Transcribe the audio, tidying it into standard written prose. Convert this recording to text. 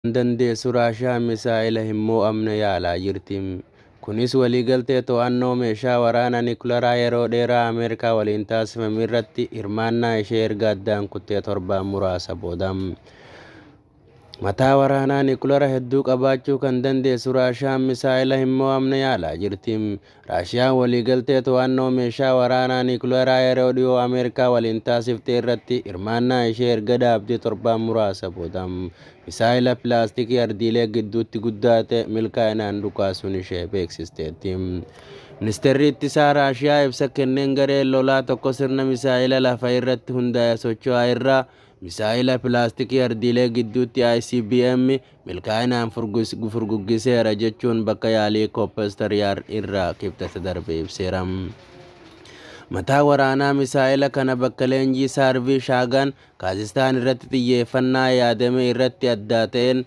dandeessu Raashiyaa misaa'ila hin mo'amne yaalaa jirti. Kunis waliigaltee to'annoo meeshaa waraanaa niwukilaraa yeroo dheeraa Ameerikaa waliin taasifame irratti hirmaannaa ishee erga addaan kuttee torbaan muraasa booda. Mataa waraanaa niwukilaraa hedduu qabaachuu kan dandeessu Raashiyaan misaa'ila hin mo'amne yaalaa jirti. Raashiyaan waliigaltee to'annoo meeshaa waraanaa niwukilaraa yeroo dhiyoo Ameerikaa waliin taasifte irratti hirmaannaa ishee erga dhaabdee torbaan muraasa booda. Misaa'ila pilaastikii ardiilee gidduutti guddaa ta'e milkaa'inaan dhukaasuun ishee beeksisteetti. Ministeerri ittisaa Raashiyaa ibsa kenneen gareen lolaa tokko sirna misaa'ila lafa irratti hundaa'e socho'aa irraa misaa'ila pilaastikii ardiilee gidduutti ICBM milkaa'inaan furguggiseera jechuun bakka yaalii Kooppeestar irraa kibxata darbe ibseera. Mataa waraanaa misaa'ila kana bakka leenjii Saarvii Shaagaan Kaazistaan irratti xiyyeeffannaa yaadame irratti adda ta'een